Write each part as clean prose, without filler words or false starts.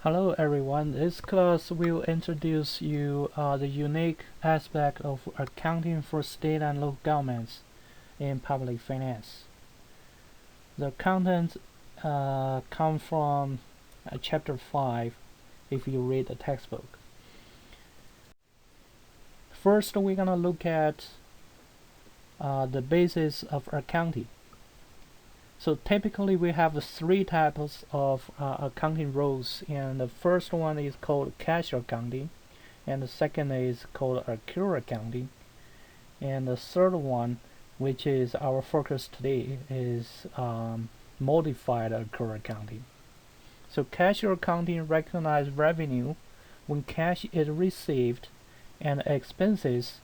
Hello everyone, this class will introduce you the unique aspect of accounting for state and local governments in public finance. The content comes from chapter 5 if you read the textbook. First, we're going to look at the basis of accounting. So typically we have three types of accounting rules, and the first one is called cash accounting, and the second is called accrual accounting, and the third one, which is our focus today, is modified accrual accounting. So cash accounting recognizes revenue when cash is received and expenses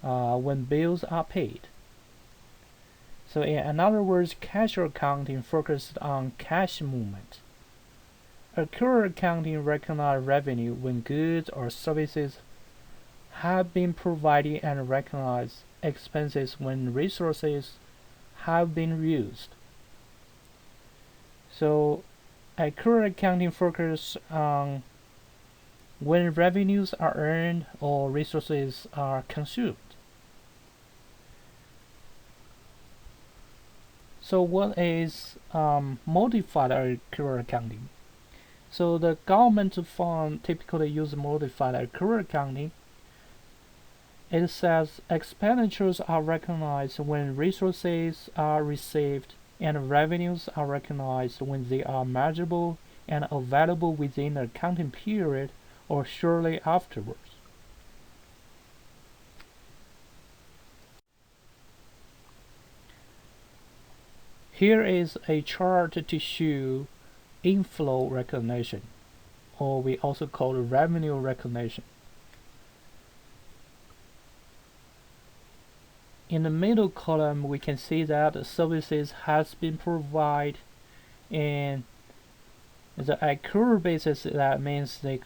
when bills are paid. So in other words, cash accounting focused on cash movement. Accrual accounting recognizes revenue when goods or services have been provided and recognizes expenses when resources have been used. So accrual accounting focuses on when revenues are earned or resources are consumed. So what is modified accrual accounting? So the governmental fund typically use modified accrual accounting. It says expenditures are recognized when resources are received, and revenues are recognized when they are measurable and available within the accounting period or shortly afterwards. Here is a chart to show inflow recognition, or we also call it revenue recognition. In the middle column, we can see that the services has been provided, and the accrual basis, that means the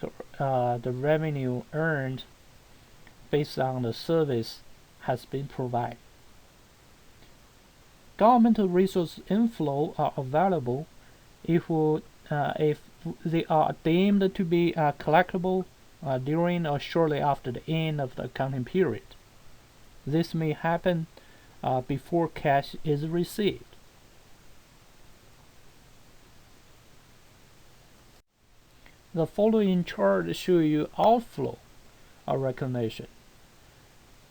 revenue earned based on the service has been provided. Governmental resource inflow are available if they are deemed to be collectible during or shortly after the end of the accounting period. This may happen before cash is received. The following chart shows you outflow recognition.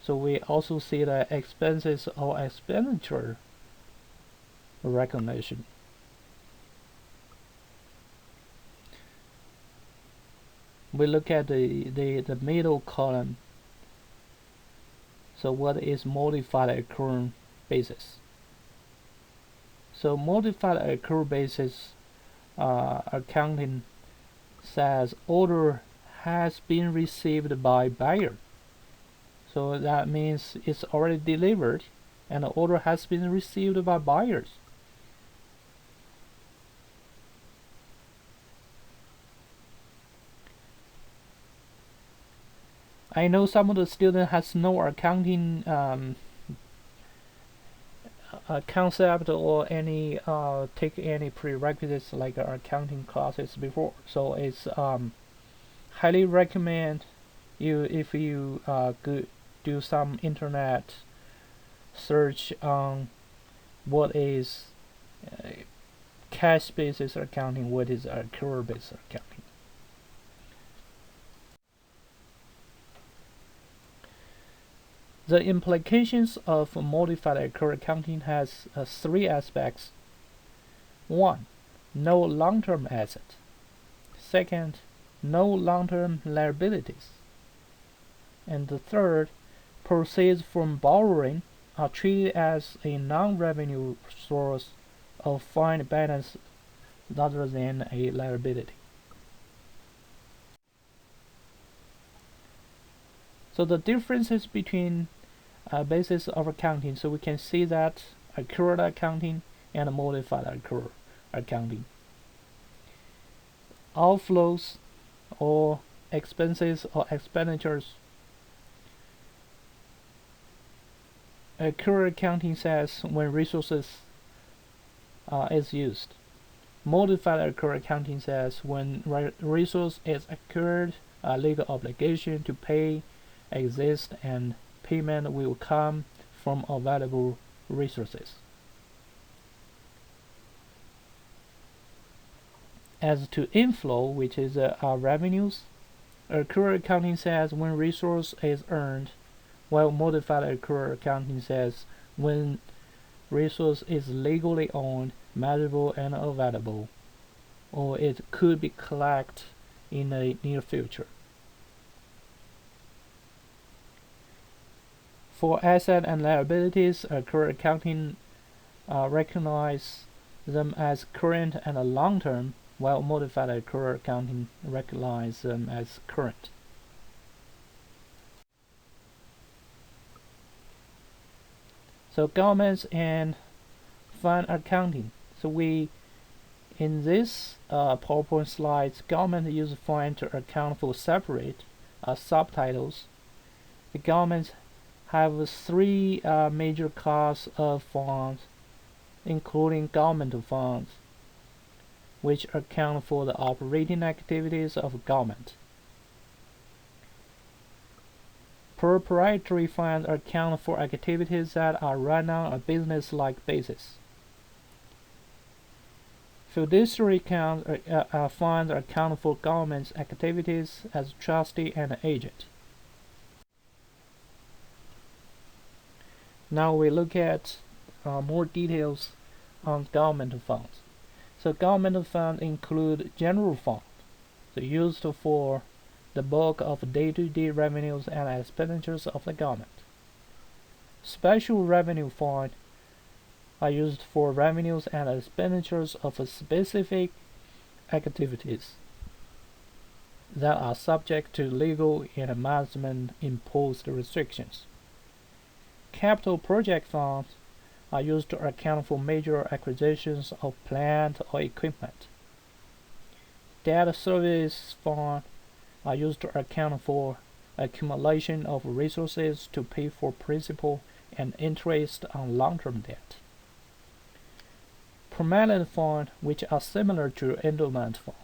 So we also see the expenses or expenditure recognition. We look at the middle column. So what is modified accrual basis? So modified accrual basis accounting says order has been received by buyer. So that means it's already delivered and the order has been received by buyers. I know some of the students has no accounting concept or any take any prerequisites like accounting classes before. So it's highly recommend you if you do some internet search on what is cash basis accounting, what is accrual basis accounting. The implications of modified accrual accounting has three aspects. 1. No long-term asset. Second, no long-term liabilities. And the third, proceeds from borrowing are treated as a non-revenue source of fund balance rather than a liability. So the differences between basis of accounting, so we can see that accrual accounting and modified accrual accounting. Outflows or expenses or expenditures. Accrual accounting says when resources is used. Modified accrual accounting says when resource is accrued, a legal obligation to pay exists and payment will come from available resources. As to inflow, which is our revenues, accrual accounting says when resource is earned, while modified accrual accounting says when resource is legally owned, measurable, and available, or it could be collected in the near future. For asset and liabilities, accrual accounting recognize them as current and long-term, while modified accrual accounting recognize them as current. So governments and fund accounting. So in this PowerPoint slides, government use fund to account for separate subtitles. The governments have three major classes of funds, including governmental funds, which account for the operating activities of government. Proprietary funds account for activities that are run on a business-like basis. Fiduciary funds account for government's activities as trustee and agent. Now we look at more details on governmental funds. So governmental funds include general funds, used for the bulk of day-to-day revenues and expenditures of the government. Special revenue funds are used for revenues and expenditures of specific activities that are subject to legal and management imposed restrictions. Capital project funds are used to account for major acquisitions of plant or equipment. Debt service funds are used to account for accumulation of resources to pay for principal and interest on long-term debt. Permanent funds, which are similar to endowment funds.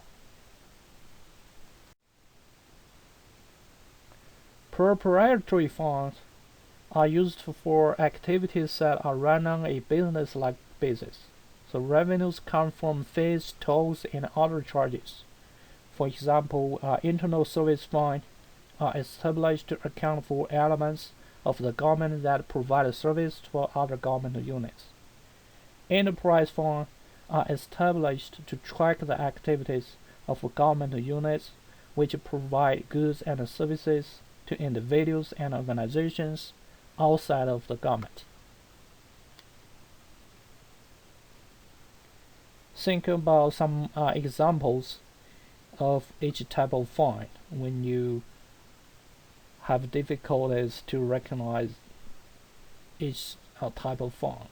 Proprietary funds are used for activities that are run on a business-like basis. So revenues come from fees, tolls, and other charges. For example, internal service funds are established to account for elements of the government that provide service for other government units. Enterprise funds are established to track the activities of government units which provide goods and services to individuals and organizations outside of the government. Think about some examples of each type of fund when you have difficulties to recognize each type of fund.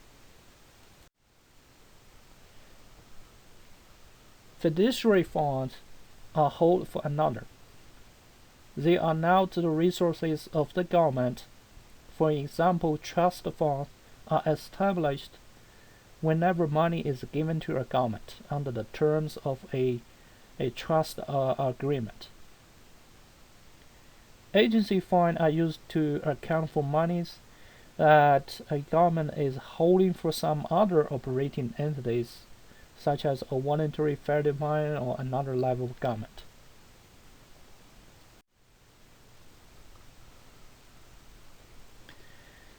Fiduciary funds are held for another. They are not the resources of the government. For example, trust funds are established whenever money is given to a government under the terms of a trust agreement. Agency funds are used to account for monies that a government is holding for some other operating entities, such as a voluntary fair department or another level of government.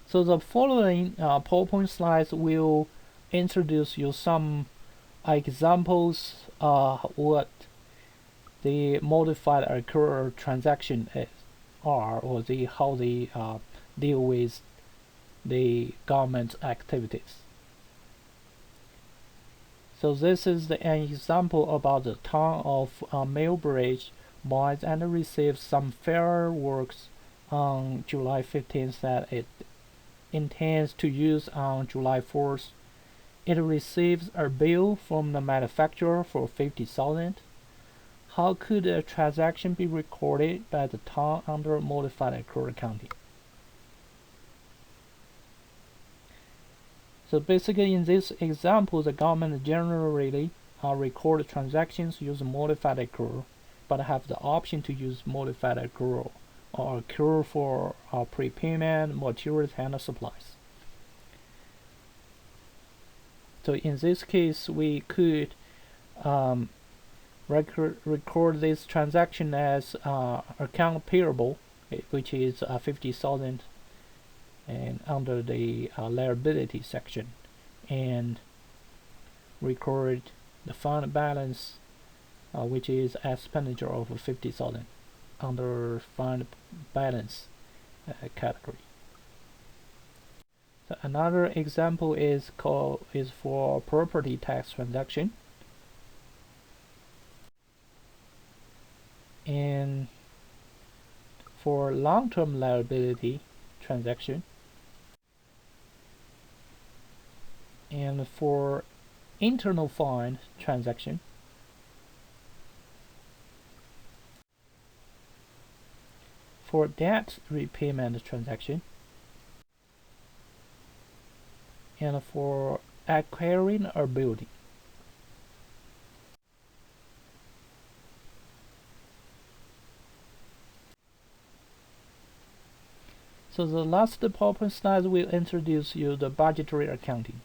So the following PowerPoint slides will introduce you some examples what the modified accrual transaction are, or how they deal with the government activities. So this is an example about the town of Millbridge buys and receives some fireworks on July 15th that it intends to use on July 4th. It receives a bill from the manufacturer for $50,000. How could a transaction be recorded by the town under modified accrual accounting? So basically in this example, the government generally record transactions use modified accrual, but have the option to use modified accrual or accrual for prepayment, materials, and supplies. So in this case, we could record this transaction as account payable, which is 50,000, and under the liability section, and record the fund balance, which is expenditure of 50,000 under fund balance category. So another example is for property tax transaction, and for long-term liability transaction, and for internal fund transaction, for debt repayment transaction, and for acquiring a building. So the last PowerPoint slides will introduce you the budgetary accounting.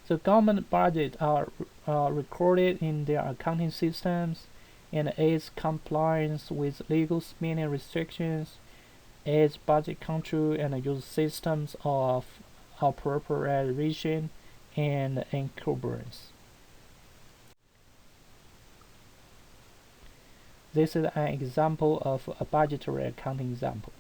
So government budgets are recorded in their accounting systems and aids compliance with legal spending restrictions, aids budget control, and use systems of appropriation and encumbrance. This is an example of a budgetary accounting example.